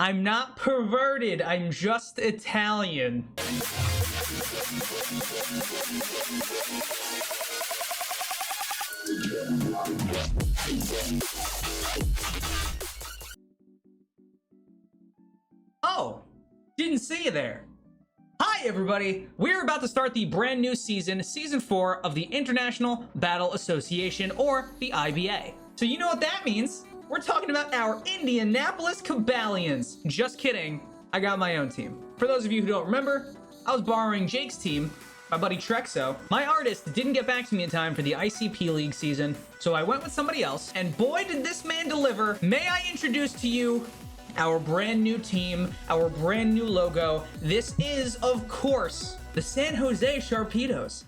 I'm not perverted. I'm just Italian. Oh, didn't see you there. Hi everybody, we're about to start the brand new season, Season 4 of the International Battle Association, or the IBA. So you know what that means. We're talking about our Indianapolis Cabalions. Just kidding, I got my own team. For those of you who don't remember, I was borrowing Jake's team, my buddy Trexo. My artist didn't get back to me in time for the ICP League season, so I went with somebody else, and boy did this man deliver. May I introduce to you our brand new team, our brand new logo. This is, of course, the San Jose Sharpedos.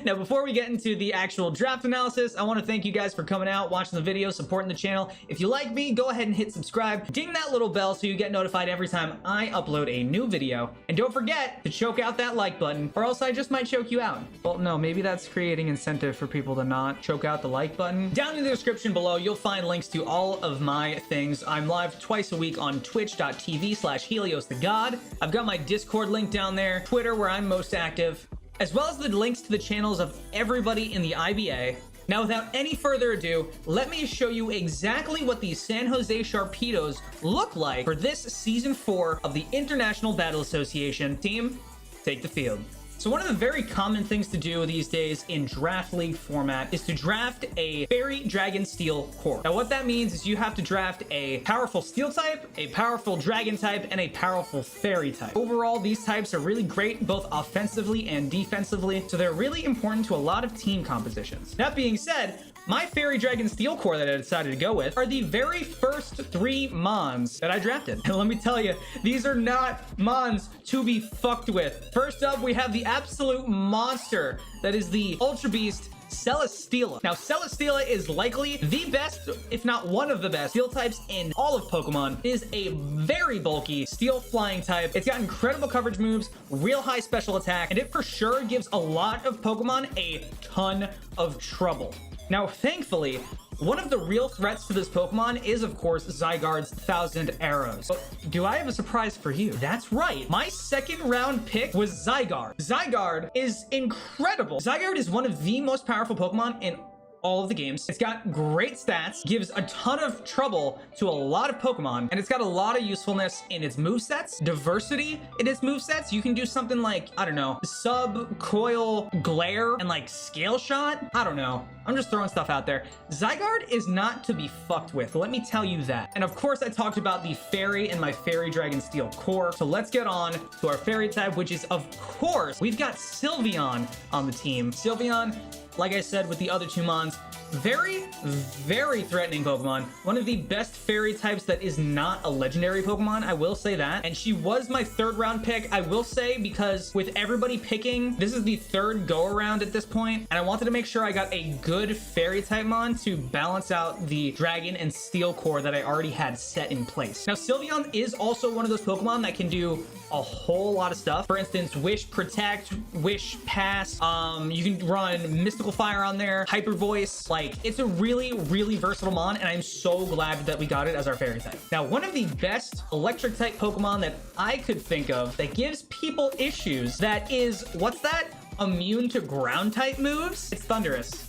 Now, before we get into the actual draft analysis, I want to thank you guys for coming out, watching the video, supporting the channel. If you like me, go ahead and hit subscribe. Ding that little bell so you get notified every time I upload a new video. And don't forget to choke out that like button, or else I just might choke you out. Well, no, maybe that's creating incentive for people to not choke out the like button. Down in the description below, you'll find links to all of my things. I'm live twice a week on twitch.tv/HeliosTheGod. I've got my Discord link down there, Twitter, where I'm most active, as well as the links to the channels of everybody in the IBA. Now, without any further ado, let me show you exactly what the San Jose Sharpedos look like for this Season 4 of the International Battle Association. Team, take the field. So one of the very common things to do these days in draft league format is to draft a fairy dragon steel core. Now what that means is you have to draft a powerful steel type, a powerful dragon type, and a powerful fairy type. Overall, these types are really great both offensively and defensively, so they're really important to a lot of team compositions. That being said, my fairy dragon steel core that I decided to go with are the very first 3 mons that I drafted. And let me tell you, these are not mons to be fucked with. First up, we have the absolute monster that is the Ultra Beast Celesteela. Now, Celesteela is likely the best, if not one of the best, steel types in all of Pokemon. It is a very bulky steel flying type. It's got incredible coverage moves, real high special attack, and it for sure gives a lot of Pokemon a ton of trouble. Now, thankfully, one of the real threats to this Pokemon is, of course, Zygarde's 1,000 Arrows. But do I have a surprise for you? That's right. My second round pick was Zygarde. Zygarde is incredible. Zygarde is one of the most powerful Pokemon in all of the games. It's got great stats, gives a ton of trouble to a lot of Pokemon, and it's got a lot of usefulness in its movesets, diversity in its movesets. You can do something like, I don't know, Sub, Coil, Glare, and like Scale Shot. I don't know. I'm just throwing stuff out there. Zygarde is not to be fucked with, let me tell you that. And of course, I talked about the Fairy and my Fairy Dragon Steel core. So let's get on to our Fairy type, which is, of course, we've got Sylveon on the team. Sylveon, like I said with the other 2 mons, very, very threatening Pokemon. One of the best fairy types that is not a legendary Pokemon, I will say that. And she was my 3rd round pick, I will say, because with everybody picking, this is the 3rd go around at this point, and I wanted to make sure I got a good fairy type mon to balance out the dragon and steel core that I already had set in place. Now, Sylveon is also one of those Pokemon that can do a whole lot of stuff. For instance, Wish Protect, Wish Pass. You can run Mystical Fire on there, Hyper Voice. Like, it's a really, really versatile mon, and I'm so glad that we got it as our fairy type. Now, one of the best electric type Pokemon that I could think of that gives people issues, that is, what's that? Immune to ground type moves? It's Thundurus.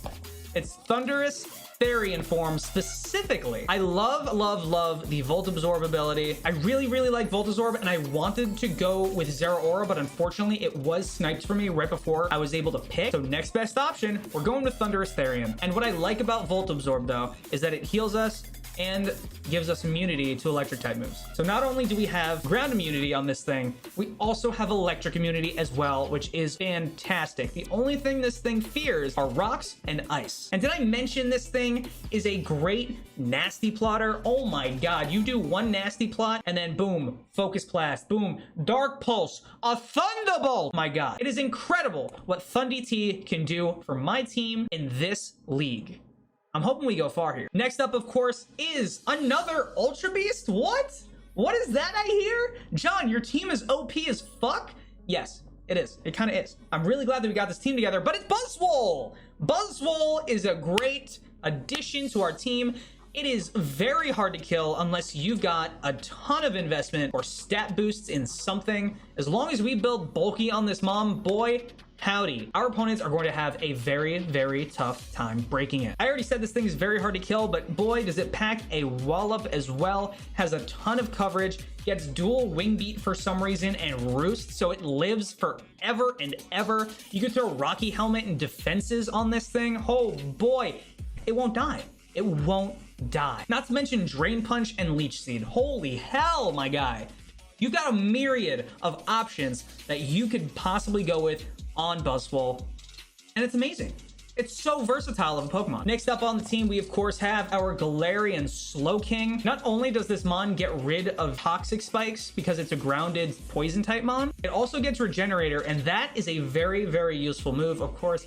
It's Thundurus Therian form specifically. I love the Volt Absorb ability. I really like Volt Absorb, and I wanted to go with Zeraora, but unfortunately it was sniped for me right before I was able to pick. So next best option, we're going with Thundurus Therian. And what I like about Volt Absorb though is that it heals us and gives us immunity to electric type moves. So not only do we have ground immunity on this thing, we also have electric immunity as well, which is fantastic. The only thing this thing fears are rocks and ice. And did I mention this thing is a great nasty plotter? Oh my god, you do one nasty plot and then boom, Focus Blast, boom, Dark Pulse, a Thunderbolt. My god, it is incredible what Thundy T can do for my team in this league. I'm hoping we go far here. Next up, of course, is another Ultra Beast. What? What is that I hear? John, your team is OP as fuck? Yes, it is. It kind of is. I'm really glad that we got this team together, but it's Buzzwole. Buzzwole is a great addition to our team. It is very hard to kill unless you've got a ton of investment or stat boosts in something. As long as we build bulky on this mom, boy, howdy, our opponents are going to have a very, very tough time breaking it. I already said this thing is very hard to kill, but boy, does it pack a wallop as well. Has a ton of coverage, gets dual wing beat for some reason, and roost, so it lives forever and ever. You can throw Rocky Helmet and defenses on this thing. Oh boy, it won't die. It won't die. Not to mention Drain Punch and Leech Seed. Holy hell, my guy. You've got a myriad of options that you could possibly go with on Buzzwole, and it's amazing. It's so versatile of a Pokemon. Next up on the team, we of course have our Galarian Slowking. Not only does this mon get rid of Toxic Spikes because it's a grounded poison type mon, it also gets Regenerator, and that is a very, very useful move, of course,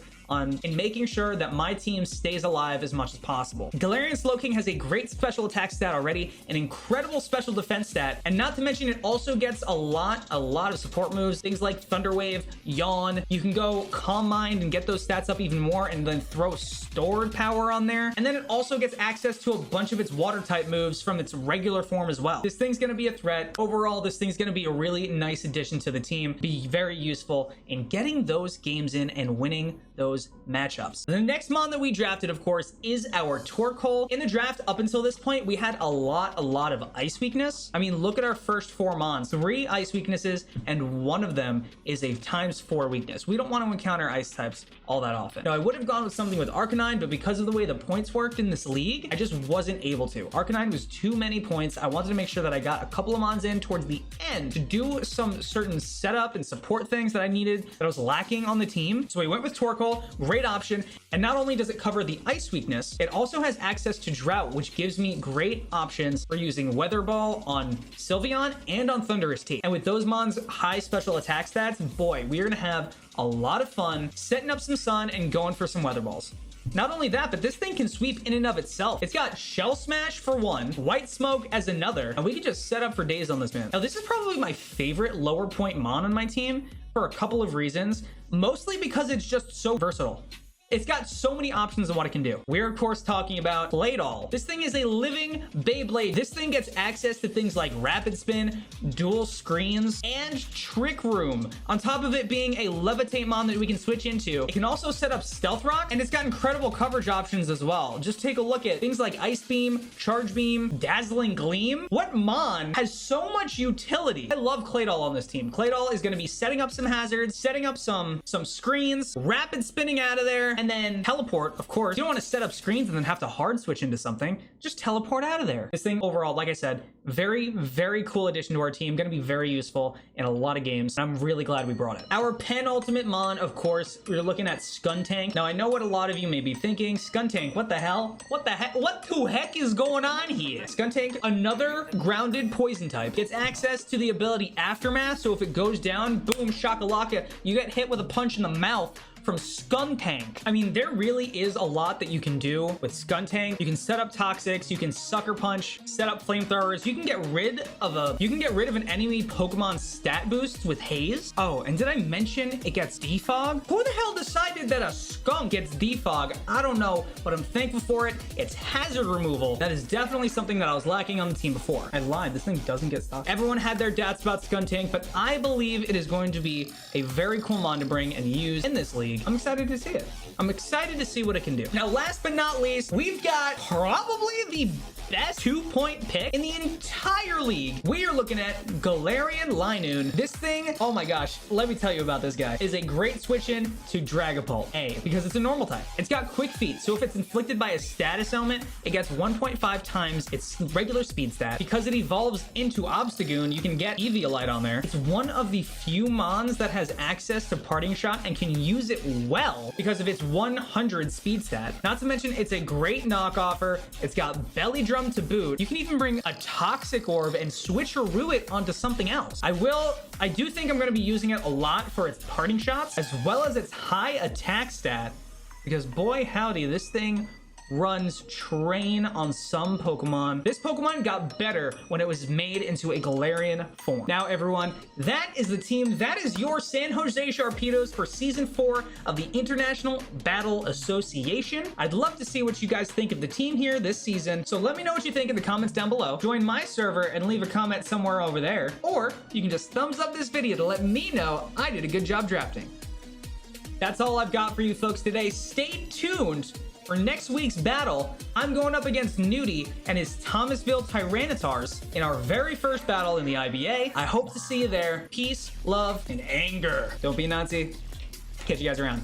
in making sure that my team stays alive as much as possible. Galarian Slowking has a great special attack stat already, an incredible special defense stat, and not to mention it also gets a lot of support moves, things like Thunder Wave, Yawn. You can go Calm Mind and get those stats up even more and then throw Stored Power on there. And then it also gets access to a bunch of its water type moves from its regular form as well. This thing's gonna be a threat. Overall, this thing's gonna be a really nice addition to the team, be very useful in getting those games in and winning those matchups. The next mon that we drafted, of course, is our Torkoal. In the draft up until this point, we had a lot of ice weakness. I mean, look at our first 4 mons, 3 ice weaknesses, and one of them is a ×4 weakness. We don't want to encounter ice types all that often. Now, I would have gone with something with Arcanine, but because of the way the points worked in this league, I just wasn't able to. Arcanine was too many points. I wanted to make sure that I got a couple of mons in towards the end to do some certain setup and support things that I needed that I was lacking on the team. So we went with Torkoal. Great option, and not only does it cover the ice weakness, it also has access to Drought, which gives me great options for using Weather Ball on Sylveon and on Thundurus T. And with those mons' high special attack stats, boy, we are gonna have a lot of fun setting up some sun and going for some Weather Balls. Not only that, but this thing can sweep in and of itself. It's got Shell Smash for one, White Smoke as another, and we can just set up for days on this man. Now, this is probably my favorite lower point mon on my team for a couple of reasons, mostly because it's just so versatile. It's got so many options of what it can do. We're of course talking about Claydol. This thing is a living Beyblade. This thing gets access to things like Rapid Spin, Dual Screens, and Trick Room. On top of it being a Levitate mon that we can switch into, it can also set up Stealth Rock, and it's got incredible coverage options as well. Just take a look at things like Ice Beam, Charge Beam, Dazzling Gleam. What mon has so much utility? I love Claydol on this team. Claydol is going to be setting up some hazards, setting up some screens, rapid spinning out of there, and then teleport. Of course, you don't want to set up screens and then have to hard switch into something. Just teleport out of there. This thing overall, like I said, very, very cool addition to our team. Going to be very useful in a lot of games. I'm really glad we brought it. Our penultimate mon, of course, we're looking at Skunk Tank. Now, I know what a lot of you may be thinking. Skunk Tank, what the hell? What the heck is going on here? Skunk Tank, another grounded poison type, gets access to the ability Aftermath. So if it goes down, boom, shakalaka, you get hit with a punch in the mouth from Skunk Tank. I mean, there really is a lot that you can do with Skunk Tank. You can set up Toxics, you can Sucker Punch, set up Flamethrowers, you can get rid of an enemy Pokemon stat boost with Haze. Oh, and did I mention it gets Defog? Who the hell decided that a skunk gets Defog? I don't know, but I'm thankful for it. It's hazard removal. That is definitely something that I was lacking on the team before. I lied, this thing doesn't get stock. Everyone had their doubts about Skunk Tank, but I believe it is going to be a very cool mon to bring and use in this league. I'm excited to see it. I'm excited to see what it can do. Now, last but not least, we've got probably the best 2-point pick in the entire league. We are looking at Galarian Linoon. This thing, oh my gosh, let me tell you about this guy. Is a great switch in to Dragapult. Because it's a normal type. It's got Quick Feet, so if it's inflicted by a status element, it gets 1.5 times its regular speed stat. Because it evolves into Obstagoon, you can get Eviolite on there. It's one of the few mons that has access to Parting Shot and can use it well because of its 100 speed stat. Not to mention, it's a great knockoffer. It's got Belly Drum to boot. You can even bring a Toxic Orb and switcheroo it onto something else. I do think I'm going to be using it a lot for its Parting Shots as well as its high attack stat, because boy howdy, this thing runs train on some Pokemon. This Pokemon got better when it was made into a Galarian form. Now, everyone, that is the team. That is your San Jose Sharpedos for Season 4 of the International Battle Association. I'd love to see what you guys think of the team here this season, so let me know what you think in the comments down below. Join my server and leave a comment somewhere over there, or you can just thumbs up this video to let me know I did a good job drafting. That's all I've got for you folks today. Stay tuned for next week's battle. I'm going up against Nudie and his Thomasville Tyranitars in our very first battle in the IBA. I hope to see you there. Peace, love, and anger. Don't be a Nazi. Catch you guys around.